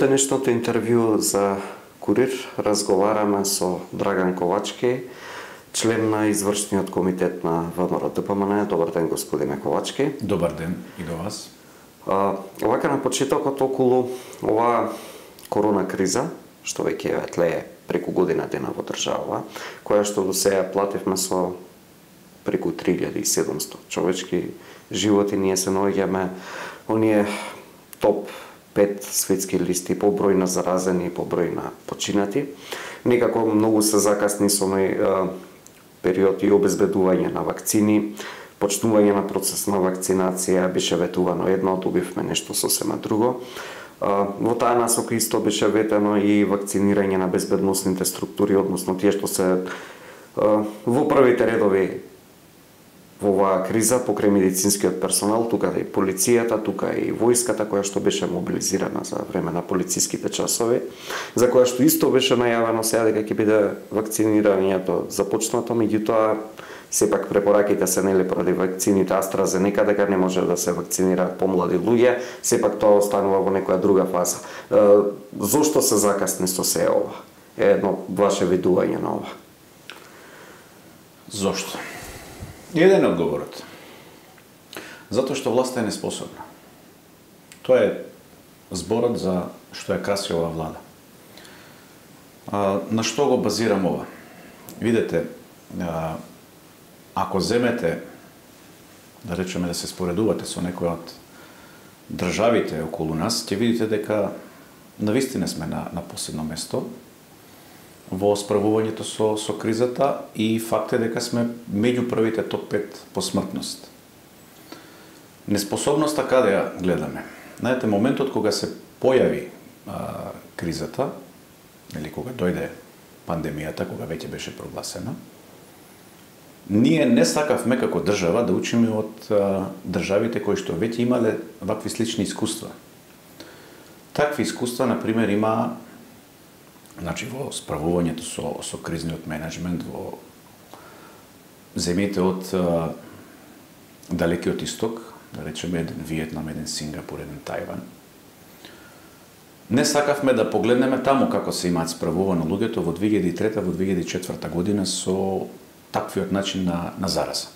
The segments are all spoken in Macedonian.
денешното интервју за Курир разговараме со Драган Ковачки, член на извршниот комитет на ВМРО ДПМН. Добар ден, господине Ковачки. Добар ден и до вас. Овака на почетокот околу оваа корона криза, што веќе тлее преку година дена во држава, која што до сега плативме со преку 3700 човечки животи, ние се наоѓаме оние топ 5 светски листи по број на заразени и по број на починати. Некако многу се закасни со период и обезбедување на вакцини, почнување на процес на вакцинација, беше ветувано едно, добивме нешто сосема друго. Во таа насока исто беше ветено и вакцинирање на безбедносните структури, односно тие што се во првите редови во оваа криза покрај медицинскиот персонал, тука и полицијата, тука и војската која што беше мобилизирана за време на полициските часови, за која што исто беше најавено сега дека ќе биде вакцинирањето започнато, меѓутоа сепак препораките се нели поради вакцините AstraZeneca дека не може да се вакцинираат помлади луѓе, сепак тоа останува во некоја друга фаза. Зошто се закасни со се ова? Е едно ваше видување на ова. Зошто? Еден одговорот. Затоа што власта е неспособна. Тоа е зборот за што ја краси оваа влада. На што го базирам ова? Видете, ако земете, да речеме да се споредувате со некоја од државите околу нас, ќе видите дека навистина сме на последно место во справувањето со кризата и факт е дека сме меѓу првите топ 5 по смртност. Неспособноста каде ја гледаме? Знаете, моментот кога се појави кризата, или кога дојде пандемијата, кога веќе беше прогласена, ние не сакавме како држава да учиме од државите кои што веќе имале вакви слични искуства. Такви искуства, например, има во справувањето со кризниот менеджмент во земјите од далекиот исток, да речеме еден Виетнам, еден Сингапур, еден Тајван. Не сакавме да погледнеме таму како се имаат справувано луѓето во 2003 во 2004 година со таквиот начин на зараза.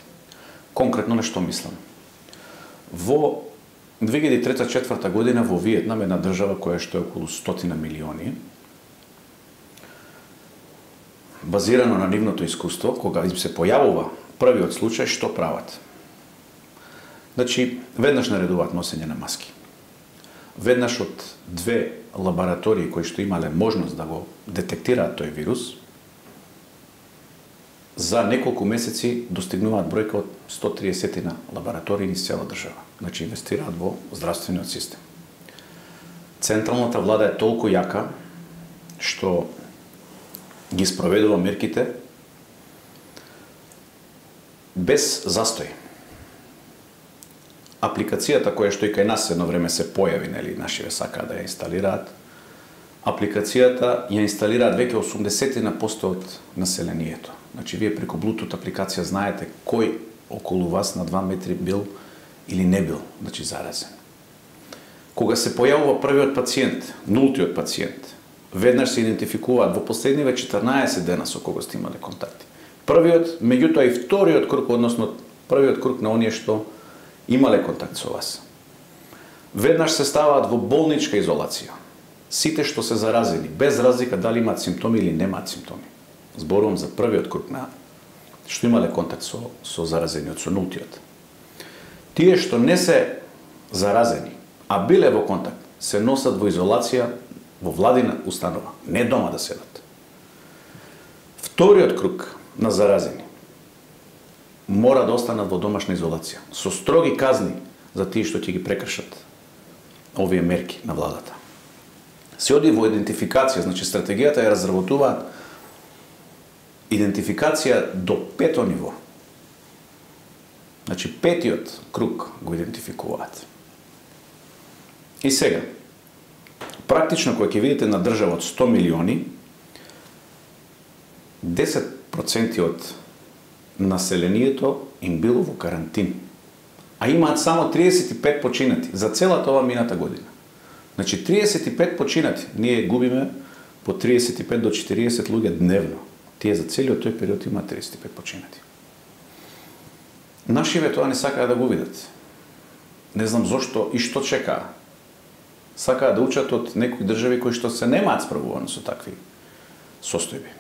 Конкретно на што мислам? Во 2003-2004 година во Виетнам, една држава која што е околу 100 милиони, базирано на нивното искуство, кога им се појавува првиот случај, што прават? Значи, веднаш наредуваат носење на маски. Веднаш од 2 лаборатории кои што имале можност да го детектираат тој вирус, за неколку месеци достигнуваат бројка од 130 на лаборатории низ цела држава. Значи, инвестираат во здравствениот систем. Централната влада е толку јака што ги спроведува мерките без застој. Апликацијата која што и кај нас едно време се појави, нели, нашиве сакаат да ја инсталираат, апликацијата ја инсталираат веќе 80% од населението. Значи, вие преку Bluetooth апликација знаете кој околу вас на 2 метри бил или не бил, значи, заразен. Кога се појавува првиот пациент, нултиот пациент, веднаш се идентификуваат во последниве 14 дена со кого сте имале контакти. Првиот, меѓутоа и вториот круг, односно првиот круг на оние што имале контакт со вас. Веднаш се ставаат во болничка изолација. Сите што се заразени, без разлика дали имаат симптоми или немаат симптоми. Зборувам за првиот круг на што имале контакт со заразениот, со нултиот. Тие што не се заразени, а биле во контакт, се носат во изолација во владина установа, не дома да седат. Вториот круг на заразени мора да останат во домашна изолација, со строги казни за тие што ќе ги прекршат овие мерки на владата. Се оди во идентификација, значи стратегијата ја разработуваат идентификација до 5-то ниво. Значи 5-тиот круг го идентификуваат. И сега, практично, кога ќе видите на држава од 100 милиони, 10% од населението им било во карантин. А имаат само 35 починати за целата ова мината година. Значи 35 починати. Ние губиме по 35 до 40 луѓе дневно. Тие за целиот тој период има 35 починати. Нашиве тоа не сакаа да го видат. Не знам зошто и што чекаа. Сакаа да учат од некои држави кои што се немаат справувано со такви состојби.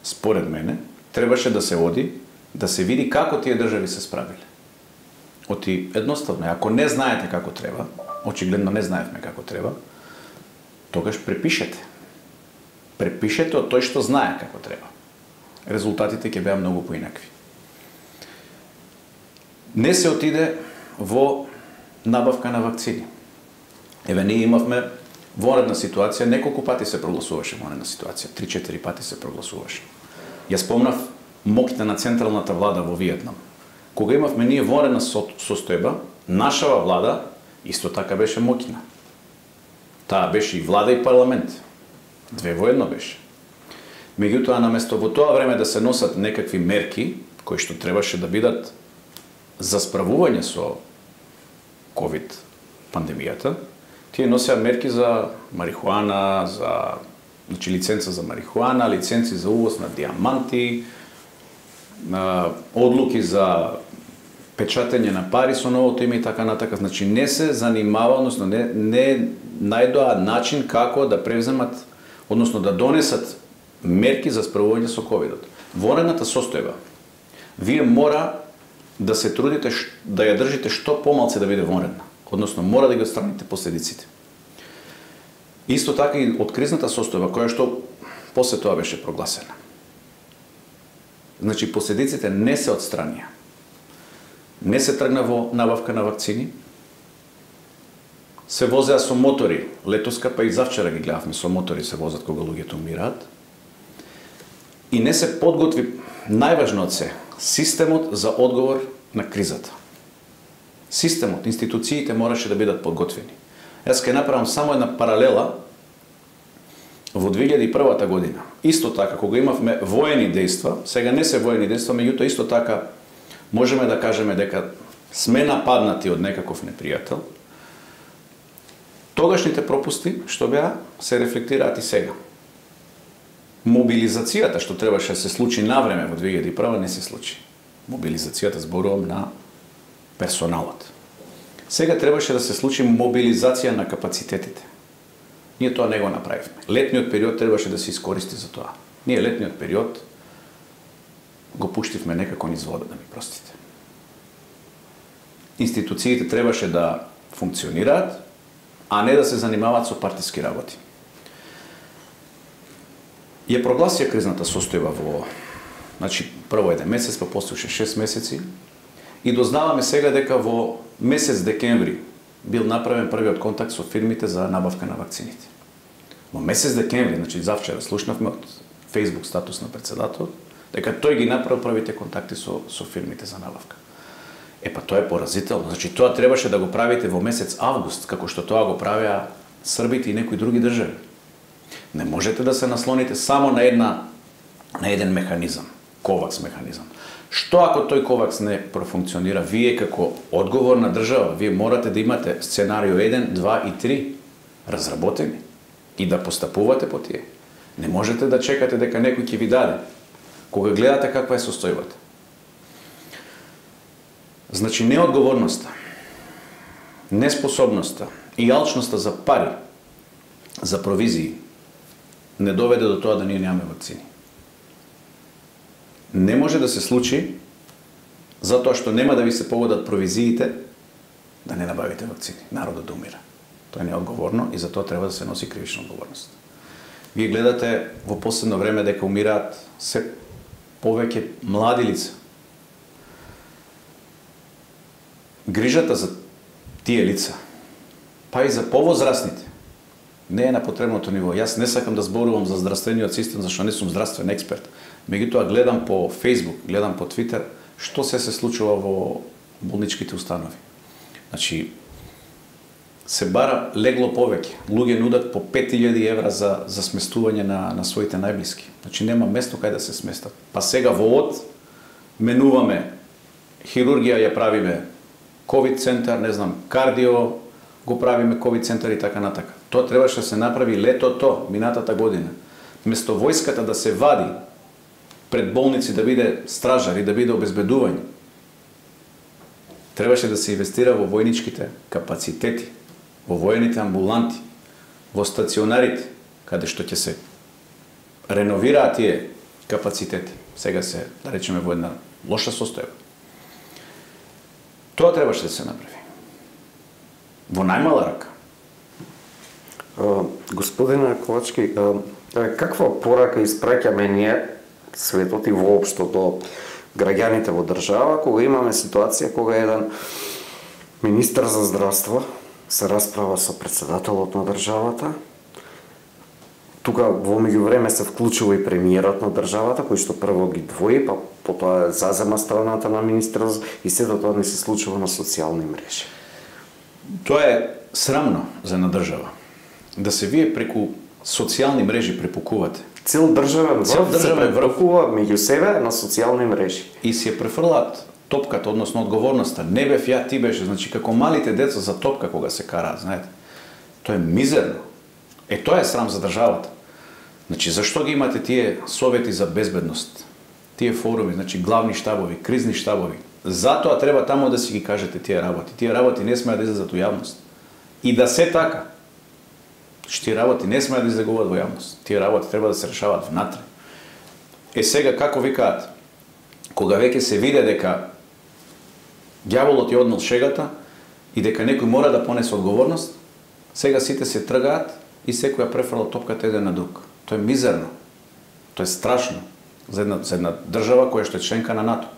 Според мене, требаше да се оди, да се види како тие држави се справиле. Оти едноставно, ако не знаете како треба, очигледно не знаевме како треба, тогаш препишете. Препишете од тој што знае како треба. Резултатите ќе беа многу поинакви. Не се отиде во набавка на вакцини. Еве, ние имавме вонредна ситуација, неколку пати се прогласуваше вонредна ситуација, 3-4 пати се прогласуваше. Ја спомнав моќта на централната влада во Виетнам. Кога имавме ние вонредна состојба, нашава влада исто така беше моќна. Таа беше и влада и парламент. Две во едно беше. Меѓутоа, наместо во тоа време да се носат некакви мерки, кои што требаше да бидат за справување со COVID пандемијата, тие носеа мерки за марихуана, значи лиценца за марихуана, лиценци за увоз на диаманти, одлуки за печатење на пари со новото име и така натака. Значи не се занимава, односно не најдоа начин како да превземат, односно да донесат мерки за справување со ковидот. Вонредната состојба, вие мора да се трудите да ја држите што помалце да биде вонредна. Односно, мора да ги отстраните последиците. Исто така и од кризната состојба, која што после тоа беше прогласена. Значи, последиците не се отстранија. Не се тргна во набавка на вакцини, се возеа со мотори, летоска па и завчера ги гледавме, со мотори се возат кога луѓето умираат, и не се подготви, најважно од се, системот за одговор на кризата. Системот, институциите мораше да бидат подготвени. Јас ќе направам само една паралела во 2001 година. Исто така, кога имавме воени дејства, сега не се воени дејства, меѓутоа исто така можеме да кажеме дека сме нападнати од некаков непријател, тогашните пропусти што беа се рефлектираат и сега. Мобилизацијата што требаше да се случи навреме во 2001 не се случи. Мобилизацијата, зборувам, на персоналот. Сега требаше да се случи мобилизација на капацитетите. Ние тоа не го направивме. Летниот период требаше да се искористи за тоа. Ние летниот период го пуштивме некако низ вода, да ми простите. Институциите требаше да функционираат, а не да се занимаваат со партиски работи. Ја прогласија кризната состојба во, значи, прво 1 месец, па после 6 месеци, и дознаваме сега дека во месец декември бил направен првиот контакт со фирмите за набавка на вакцините. Во месец декември, значи завчера, слушнавме од Facebook статус на председател, дека тој ги направил првите контакти со фирмите за набавка. Па тоа е поразително. Значи тоа требаше да го правите во месец август, како што тоа го правеа србите и некои други држави. Не можете да се наслоните само на еден механизам, ковакс механизам. Што ако тој ковакс не профункционира? Вие како одговорна држава, вие морате да имате сценарио 1, 2 и 3 разработени и да постапувате по тие. Не можете да чекате дека некој ќе ви даде. Кога гледате каква е состојбата. Значи неодговорноста, неспособноста и алчноста за пари, за провизии, не доведе до тоа да ние немаме вакцини. Не може да се случи затоа што нема да ви се погодат провизиите да не набавите вакцини. Народот да умира. Тоа е неодговорно и за тоа треба да се носи кривична одговорност. Вие гледате во последно време дека умираат се повеќе млади лица. Грижата за тие лица, па и за повозрастните, не е на потребното ниво. Јас не сакам да зборувам за здравствениот систем, зашто не сум здравствен експерт. Меѓутоа гледам по Facebook, гледам по Twitter, што се случува во болничките установи. Значи, се бара легло повеќе. Луѓе нудат по 5000 евра за сместување на своите најблиски. Значи, нема место кај да се сместат. Па сега во ОД менуваме, хирургија ја правиме, COVID центар, не знам, кардио, го правиме ковид центар и така натака. Тоа требаше да се направи летото, минатата година. Место војската да се вади пред болници да биде стражар и да биде обезбедување, требаше да се инвестира во војничките капацитети, во воените амбуланти, во стационарите, каде што ќе се реновираат тие капацитети. Сега се, да речеме, во една лоша состојба. Тоа требаше да се направи. Во најмала рака. Господине Ковачки, каква порака испраќаме ние, светот и воопшто до граѓаните во држава, кога имаме ситуација кога еден министар за здравство се расправа со претседателот на државата, тука во меѓувреме се вклучува и премиерот на државата, кој што прво ги двои, па потоа зазема страната на министерот и сето тоа не се случува на социјални мрежи. Тоа е срамно за една држава. Да се вие преку социјални мрежи препукувате. Цел државен врв се препукува меѓу себе на социјални мрежи. И си ја префрлаат топката, односно одговорноста. Не бев ја, ти беше. Значи, како малите деца за топка кога се караат, знаете. Тоа е мизерно. Тоа е срам за државата. Значи, зашто ги имате тие совети за безбедност? Тие форуми, значи главни штабови, кризни штабови. Затоа треба тамо да си ги кажете тие работи. Тие работи не смеат да излезат во јавност. И да се така, тие работи не смеат да излегуваат во јавност. Тие работи треба да се решаваат внатре. Сега, како викаат, кога веќе се виде дека ѓаволот ја однел шегата и дека некој мора да понесе одговорност, сега сите се тргаат и секој ја префрла топката еден на друг. Тоа е мизерно. Тоа е страшно за една држава која што е членка на НАТО.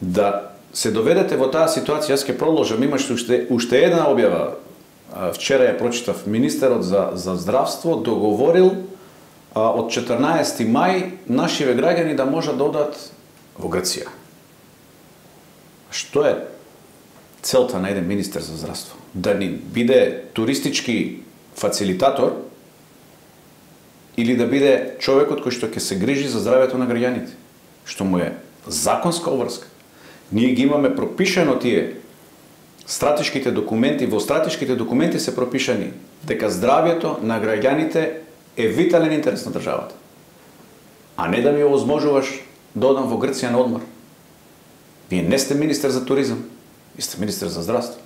Да се доведете во таа ситуација, јас ќе продолжам, имаше уште една објава. Вчера ја прочитав, министерот за здравство договорил од 14 мај нашиве граѓани да можат да одат во Грција. Што е целта на еден министер за здравство? Да ни биде туристички фацилитатор или да биде човекот кој што ќе се грижи за здравјето на граѓаните, што му е законска обврска. Ние ги имаме пропишано тие стратешките документи, во стратешките документи се пропишани дека здравјето на граѓаните е витален интерес на државата. А не да ми овозможуваш да одам во Грција на одмор. Вие не сте министер за туризам, ви сте министер за здравство.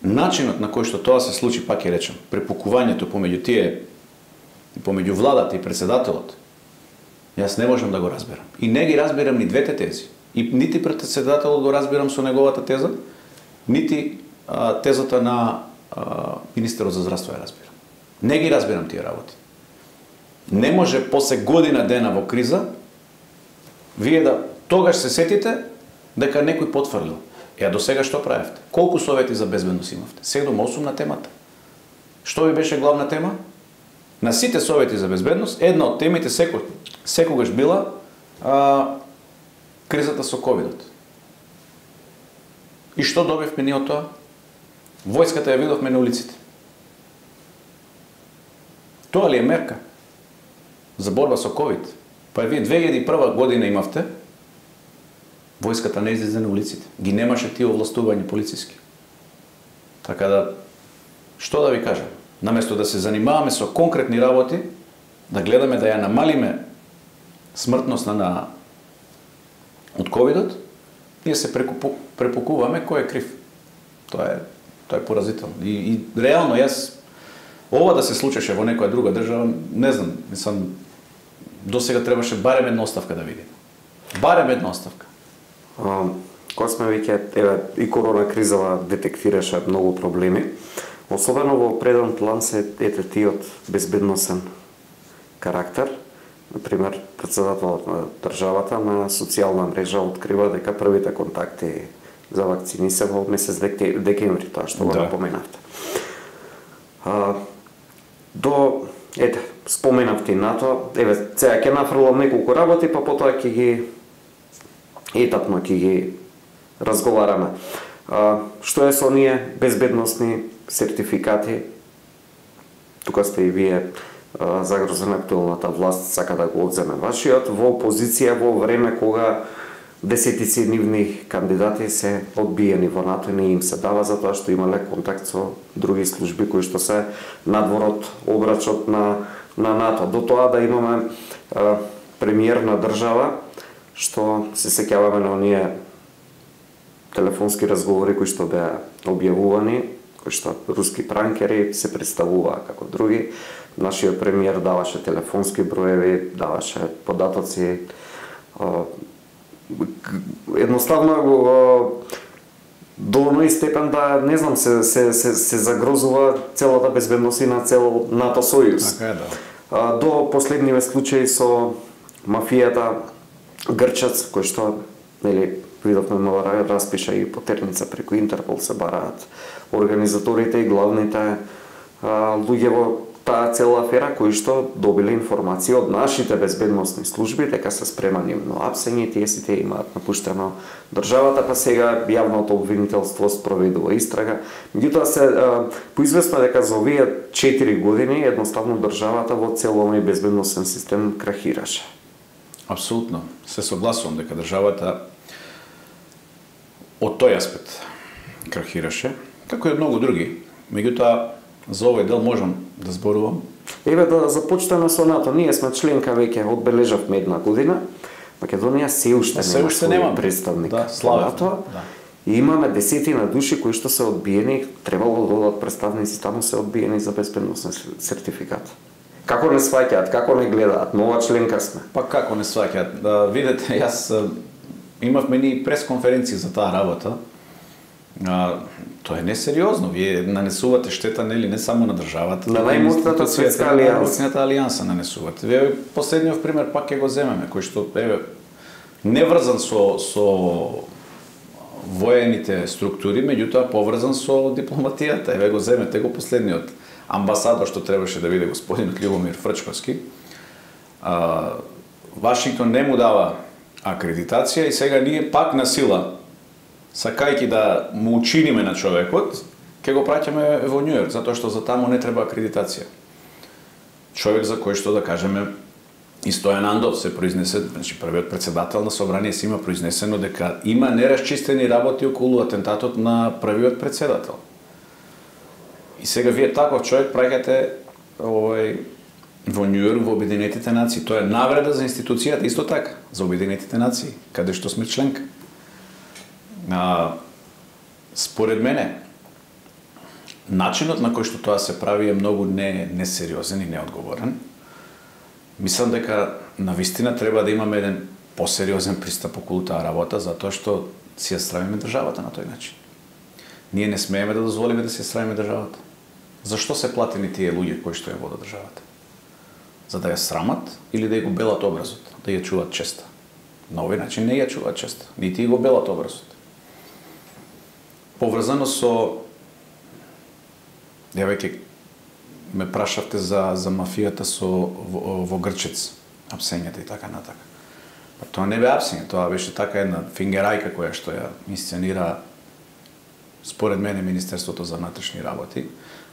Начинот на кој што тоа се случи, пак ќе речем, препукувањето помеѓу тие, помеѓу владата и председателот, јас не можам да го разберам. И не ги разбирам ни двете тези. И нити председателот го разбирам со неговата теза, нити тезата на министерот за здравство ја разбирам. Не ги разбирам тие работи. Не може после година дена во криза, вие да тогаш се сетите дека некој потврлил. До сега што правевте? Колку совети за безбедност имавте? 7-8 на темата. Што ви беше главна тема? На сите совети за безбедност, една од темите секогаш била кризата со ковидот. И што добивме ние од тоа? Војската ја видовме на улиците. Тоа ли е мерка за борба со ковид? Па вие 2001 година имавте, војската не излезе на улиците. Ги немаше тие овластувања полициски. Така да, што да ви кажам? Наместо да се занимаваме со конкретни работи, да гледаме да ја намалиме смртноста од ковидот, ние се препукуваме кој е крив. Тоа е поразително. И реално јас ова да се случеше во некоја друга држава, не знам, мислам, досега требаше барем една оставка да видим. Барем една оставка. Кога сме веќе, и корона кризава детектираше многу проблеми, особено во преден план се тиот безбедносен карактер. Например, председателот на државата на социјална мрежа открива дека првите контакти за вакцини се во месец декември, тоа што го напоменавте. Споменавте НАТО, сега ќе нафрлам неколку работи, па потоа ќе ги етапно ќе ги разговараме. Што е со оние безбедносни сертификати? Тука сте и вие загрозена актуелната власт сака да го одземе вашиот во опозиција во време кога десетици нивни кандидати се одбиени во НАТО и не им се дава затоа што имале контакт со други служби кои што се надвор од обрачот на НАТО. До тоа да имаме премиер на држава што се сеќаваме на оние телефонски разговори кои што беа објавувани, кои што руски пранкери се представуваа како други. Нашиот премиер даваше телефонски броеви, даваше податоци. Едноставно до оној степен да, не знам, се загрозува целата безбедност и на цел НАТО сојуз. Така е, да. До последниве случаи со мафијата Грчац, кој што, нели, видовме мора распиша и потерница преку Интерпол се бараат организаторите и главните луѓе во таа цела афера кои што добиле информации од нашите безбедносни служби дека се спрема нивно апсење, тие сите имаат напуштено државата, па сега јавното обвинителство спроведува истрага. Меѓутоа се поизвестно дека за овие 4 години едноставно државата во целој безбедносен систем крахираше. Апсолутно. Се согласувам дека државата од тој аспект крахираше, како и многу други. Меѓутоа, за овој дел можам да зборувам. Еве да започнеме со НАТО. Ние сме членка веќе, одбележавме една година. Македонија се уште нема представник во НАТО. Да. И имаме десетина души кои што се одбиени, требало да додат представници таму, се одбиени за безбедносен сертификат. Како не сваќаат, како не гледаат, нова членка сме. Па како не сваќаат? Видете, јас имавме ни пресконференции за таа работа. Тоа е несериозно. Вие нанесувате штета не само на државата, на најмоцната светска алијанса. На алијанса нанесувате. Вие последниот пример пак ќе го земеме, кој што не врзан со воените структури, меѓутоа поврзан со дипломатијата. Еве го земете го последниот амбасадор што требаше да биде господинот Љубомир Фрчковски. Вашингтон не му дава акредитација и сега ние пак на сила, сакајќи да му учиниме на човекот, ќе го праќаме во Њујорк, затоа што за таму не треба акредитација. Човек за кој што, да кажеме, и Стојан Андов се произнесе, значи првиот претседател на собрание се има произнесено дека има нерасчистени работи околу атентатот на првиот претседател. И сега вие таков човек праќате во Њујорк, во Обединетите нации. Тоа е навреда за институцијата, исто така, за Обединетите нации, каде што сме членка. Според мене, начинот на кој што тоа се прави е многу несериозен и неодговорен. Мислам дека навистина треба да имаме еден посериозен пристап околу таа работа, затоа што си ја срамиме државата на тој начин. Ние не смееме да дозволиме да си ја срамиме државата. Зашто се платени тие луѓе кои што ја водат државата? За да ја срамат или да ја го белат образот, да ја чуваат честа? На овој начин не ја чуваат честа, нити го белат образот. Поврзано со... Ја веќе ме прашавте за мафијата во Грчец, апсењата и така натака. Па тоа не бе апсење, тоа беше така една фингерајка која што ја инсценира според мене Министерството за внатрешни работи.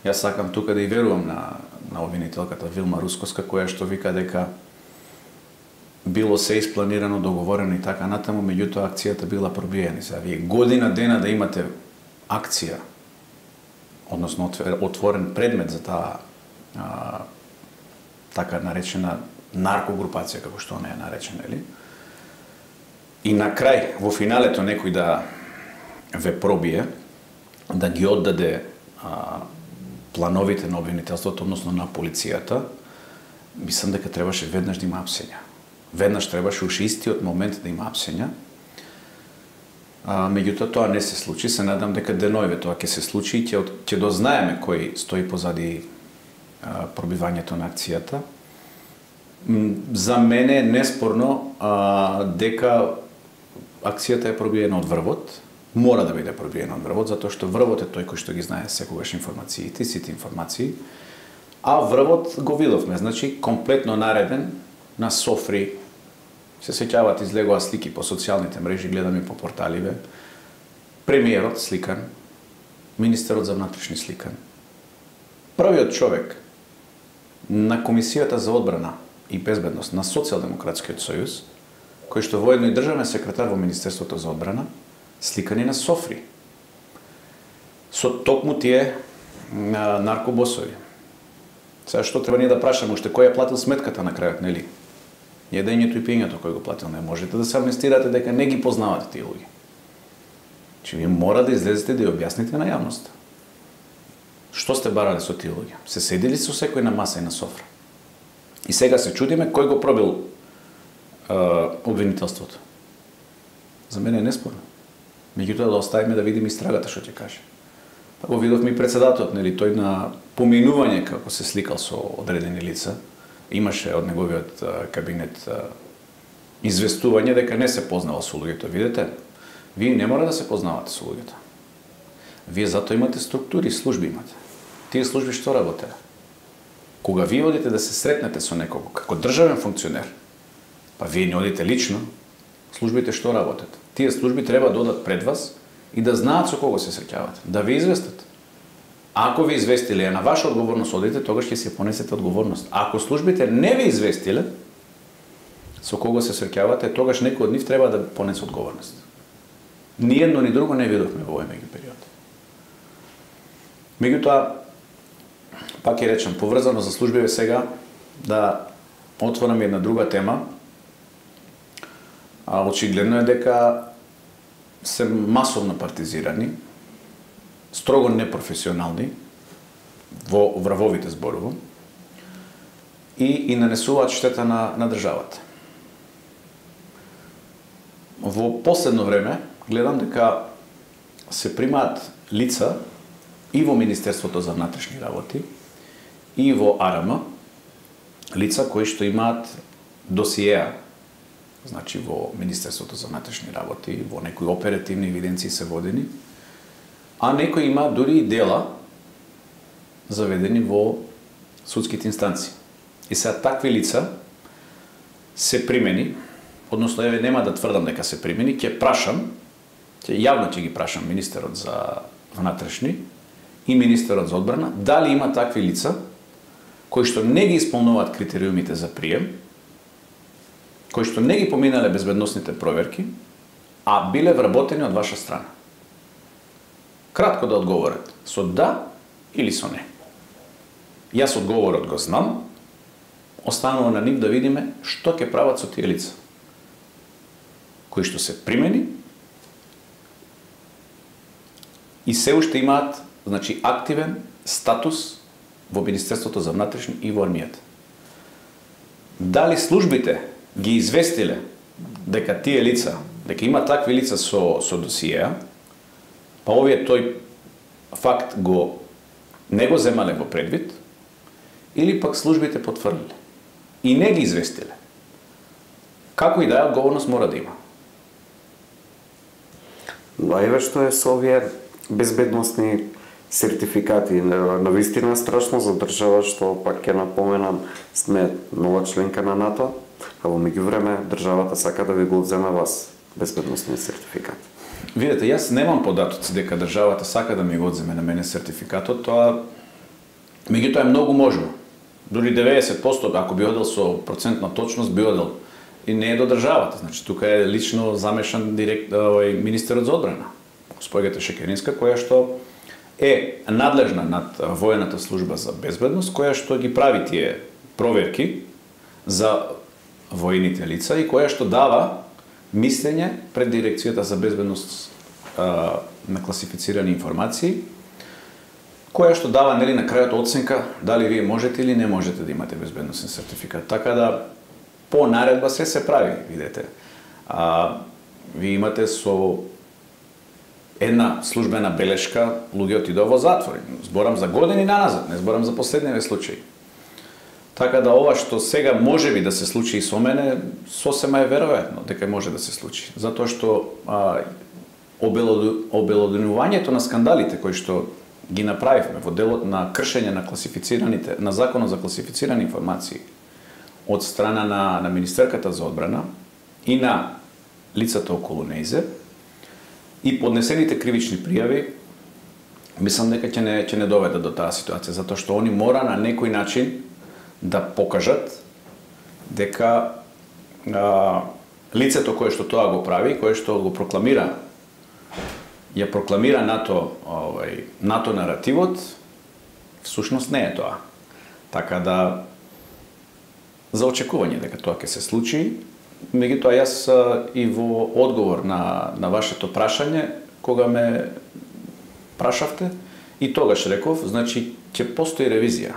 Јас сакам тука да и верувам на обвинителката Вилма Рускоска, која што вика дека било се испланирано, договорено и така натаму, меѓутоа акцијата била пробиена. Сега вие година дена да имате акција, односно отворен предмет за таа така наречена наркогрупација, како што она е наречена, или? И на крај, во финалето, некој да ве пробие, да ги оддаде плановите на обвинителството, односно на полицијата, мислам дека требаше веднаш да има апсења. Веднаш требаше уште истиот момент да има апсења. Меѓутоа тоа не се случи. Се надам дека денојве тоа ќе се случи и ќе дознаеме кој стои позади пробивањето на акцијата. За мене е неспорно дека акцијата е пробиена од врвот. Мора да биде пробиена од врвот, затоа што врвот е тој кој што ги знае секогаш информациите, сите информации. А врвот го видовме, значи комплетно нареден на софри. Се сеќават, излегоа слики по социјалните мрежи, гледаме по порталиве. Премиерот сликан, министерот за внатрешни сликан. Првиот човек на Комисијата за одбрана и безбедност на Социјалдемократскиот сојуз кој што воедно и државен секретар во Министерството за одбрана, сликани на софри. Со токму тие наркобосови. Сега што треба ние да прашаме, уште кој ја платил сметката на крајот, нели? Једењето и пиењето кој го платил, не можете да се амнестирате дека не ги познавате тие луѓе. Че вие мора да излезете да ја објасните на јавноста. Што сте барале со тие луѓе? Се седели со секој на маса и на софра. И сега се чудиме кој го пробил обвинителството. За мене е неспорно. Меѓутоа да оставиме да видиме истрагата што ќе каже. Па го видовме и председателот, нели, тој на поминување како се сликал со одредени лица, имаше од неговиот кабинет известување дека не се познавал со луѓето. Видете, вие не мора да се познавате со луѓето. Вие затоа имате структури, служби имате. Тие служби што работеле? Кога вие одите да се сретнете со некого како државен функционер, па вие не одите лично, службите што работат? Тие служби треба да одат пред вас и да знаат со кого се среќавате, да ви известат. Ако ви известиле, е на ваша одговорност одите, тогаш ќе се понесете одговорност. Ако службите не ви известиле со кого се среќавате, тогаш некој од нив треба да понесе одговорност. Ни едно ни друго не видовме во овој меѓупериод. Меѓутоа, пак ќе речам, поврзано за службите сега, да отворам една друга тема. Очигледно е дека се масовно партизирани, строго непрофесионални во вравовите зборово и нанесуваат штета на државата. Во последно време гледам дека се примаат лица и во Министерството за внатрешни работи и во АРМ, лица кои што имаат досиеа, значи во Министерството за внатрешни работи, во некои оперативни евиденции се водени, а некои има дури и дела заведени во судските инстанции. И сега такви лица се примени, односно еве нема да тврдам дека се примени, ќе прашам, јавно ќе ги прашам министерот за внатрешни и министерот за одбрана, дали има такви лица кои што не ги исполнуваат критериумите за прием, кои што не ги поминале безбедносните проверки, а биле вработени од ваша страна. Кратко да одговорат, со да или со не. Јас одговорот го знам, останува на нив да видиме што ќе прават со тие лица, кои што се примени и се уште имаат, значи, активен статус во Министерството за внатрешни и во армијата. Дали службите ги известиле дека тие лица, дека има такви лица со досиеа, па овие тој факт не го земале во предвид, или пак службите потврдиле и не ги известиле. Како и да е, одговорност мора да има. Еве што е со овие безбедносни сертификати. Навистина страшно за држава, што пак ќе напоменам, сме нова членка на НАТО, а во меѓувреме државата сака да ви го одземе вас безбедносниот сертификат. Видете, јас немам податоци дека државата сака да ми го одземе на мене сертификатот, тоа меѓутоа е многу можно. Дури 90%, ако би одел со процентна точност, би одел. И не е до државата, значи тука е лично замешан министерот за одбрана, госпоѓата Шекеринска, која што е надлежна над воената служба за безбедност, која што ги прави тие проверки за воените лица и која што дава мислење пред дирекцијата за безбедност на класифицирани информации, која што дава, нели, на крајот оценка дали вие можете или не можете да имате безбедносен сертификат. Така да по наредба се прави, видете. Вие имате со една службена белешка луѓе отидоа во затвор. Зборам за години наназад, не зборам за последниве случаи. Така да ова што сега можеби да се случи и со мене, сосема е веројатно дека може да се случи. Затоа што обелоденувањето на скандалите кои што ги направивме во делот на кршење на класифицираните, на законот за класифицирани информации од страна на министерката за одбрана и на лицата околу нејзе и поднесените кривични пријави, мислам дека ќе не доведат до таа ситуација, затоа што они мора на некој начин да покажат дека лицето кое што тоа го прави, кое што го прокламира, ја прокламира НАТО наративот, всушност не е тоа. Така да, за очекување дека тоа ќе се случи, меѓутоа јас и во одговор на вашето прашање, кога ме прашавте, и тогаш реков, значи, ќе постои ревизија.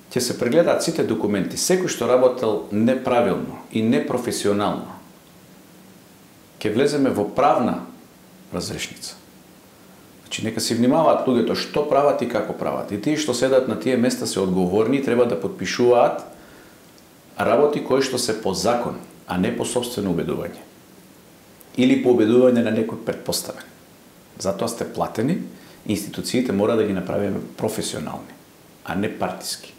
Ќе се прегледаат сите документи. Секој што работел неправилно и непрофесионално, ќе влеземе во правна разрешница. Значи, нека си внимаваат луѓето што прават и како прават. И тие што седат на тие места се одговорни, треба да подпишуваат работи кои што се по закон, а не по собствено убедување. Или по убедување на некој предпоставен. Затоа сте платени, институциите мора да ги направиме професионални, а не партиски.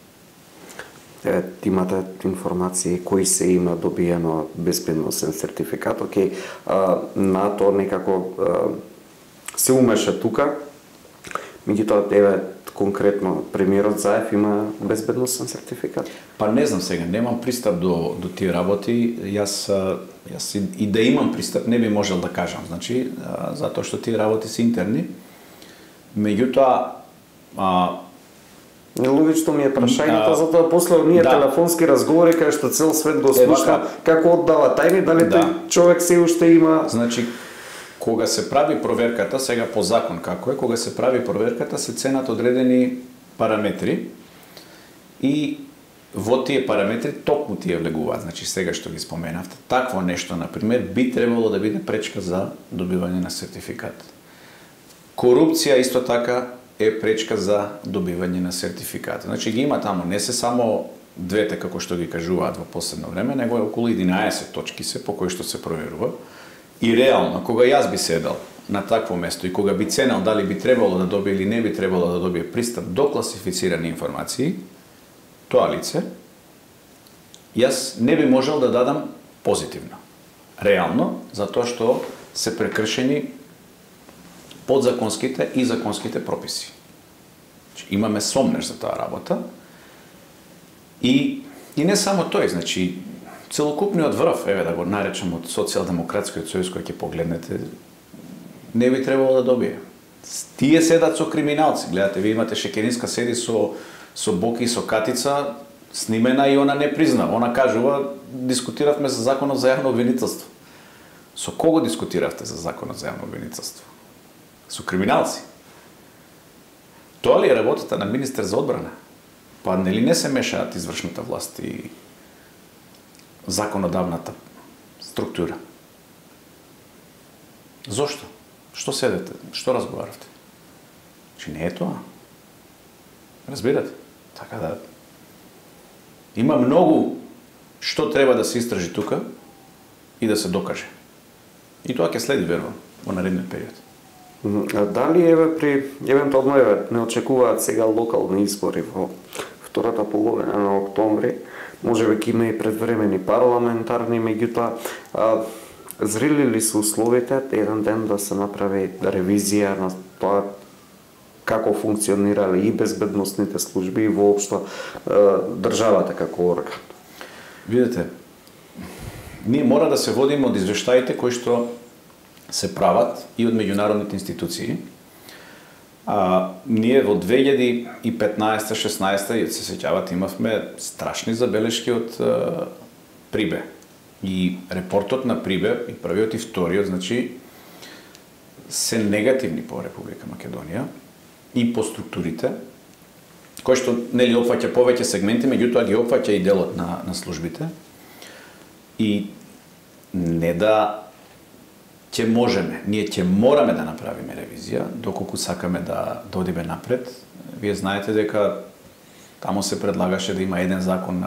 Имате информации кои се има добиено безбедносен сертификат. Океј, НАТО некако се умеша тука, меѓутоа, еве, конкретно премиерот Заев има безбедносен сертификат? Па не знам сега, немам пристап до тие работи. Јас и да имам пристап не би можел да кажам, значи, затоа што тие работи се интерни. Меѓутоа, логично ми е прашањето, затоа после оние телефонски разговори кај што цел свет го слуша, како оддава тајни, дали тој човек се уште има... Значи, кога се прави проверката, сега по закон како е, кога се прави проверката се ценат одредени параметри и во тие параметри токму тие влегуваат. Значи, сега што ги споменавте, такво нешто, например, би требало да биде пречка за добивање на сертификат. Корупција исто така е пречка за добивање на сертификат. Значи, ги има таму, не се само двете, како што ги кажуваат во последно време, него е околу 11 точки се по кои што се проверува. И реално, кога јас би седал на такво место и кога би ценел дали би требало да добие или не би требало да добие пристап до класифицирани информации, тоа лице, јас не би можел да дадам позитивно. Реално, затоа што се прекршени подзаконските и законските прописи. Имаме сомнеш за таа работа. И не само тој, значи, целокупниот врв, еве да го наречам од социјалдемократскиот сојуз кој ќе погледнете, не би требало да добие. Тие седат со криминалци. Гледате, ви имате Шекеринска седи со Боки и со Катица, снимена и она не признава. Она кажува, дискутиравме за законот за јавно обвинителство. Со кого дискутиравте за законот за јавно обвинителство? Со криминалци. Тоа ли е работата на министер за одбрана? Па нели не се мешаат извршната власт и законодавната структура? Зошто? Што седете? Што разговаравте? Че не е тоа. Разбирате? Така да... Има многу што треба да се истражи тука и да се докаже. И тоа ќе следи, верувам, во наредниот период. Дали евентуално не очекуваат сега локални избори во втората половина на октомври, може би ќе има и предвремени парламентарни, меѓутоа зрели ли се условите еден ден да се направи ревизија на тоа како функционирале и безбедносните служби и воопшто државата како орган? Видете, ние мора да се водиме од извештаите кои што се прават и од меѓународните институции. Ние во 2015-16, се сеќавате, имавме страшни забелешки од Прибе. И репортот на Прибе, и првиот и вториот, значи, се негативни по Република Македонија и по структурите, кои што нели опфаќа повеќе сегменти, меѓутоа ги опфаќа и делот на службите. И не да ќе можеме, ние ќе мораме да направиме ревизија, доколку сакаме да одиме напред. Вие знаете дека таму се предлагаше да има еден закон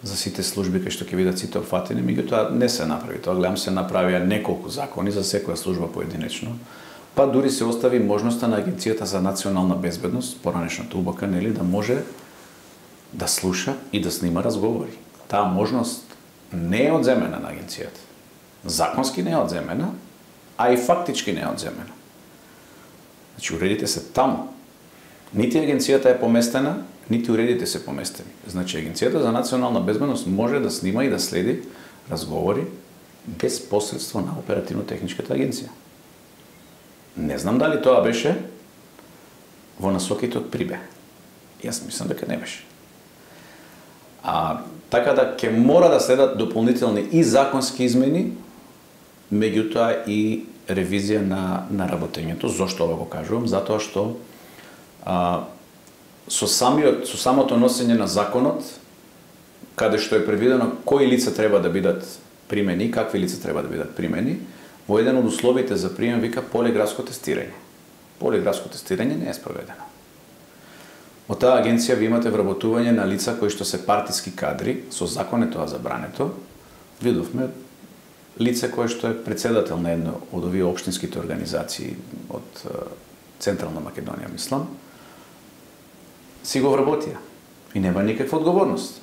за сите служби кај што ќе бидат сите опфатени, меѓутоа не се направи тоа. Гледам се направија неколку закони за секоја служба поединечно, па дури се остави можноста на Агенцијата за национална безбедност, поранешната УБК, нели, да може да слуша и да снима разговори. Таа можност не е одземена на агенцијата. Законски не е одземена, а и фактички не е одземена. Значи, уредите се таму. Нити агенцијата е поместена, нити уредите се поместени. Значи, Агенцијата за национална безбедност може да снима и да следи разговори без посредство на оперативно-техничката агенција. Не знам дали тоа беше во насоките од Прибе. Јас мислам дека не беше. Така да ќе мора да следат дополнителни и законски измени, меѓутоа и ревизија на работењето. Зошто ова го кажувам? Затоа што со самото носење на законот, каде што е предвидено кои лица треба да бидат примени, какви лица треба да бидат примени, во еден од условите за прием вика полиграфско тестирање. Полиграфско тестирање не е спроведено. Во таа агенција ви имате вработување на лица кои што се партиски кадри, со закон е тоа забрането. Видовме лице кое што е председател на едно од овие општинските организации од Централна Македонија, мислам, си го вработија и нема никаква одговорност.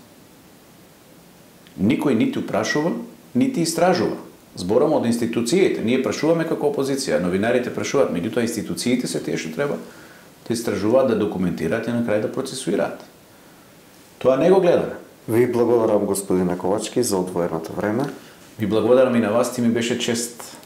Никој нити упрашува, нити истражува. Зборам од институциите. Ние прашуваме како опозиција, новинарите прашуваат, меѓутоа институциите се тие што треба да истражуваат, да документираат и на крај да процесуираат. Тоа не го гледаме. Ви благодарам, господине Ковачки, за одвоеното време. Ви благодарам и на вас, ти ми беше чест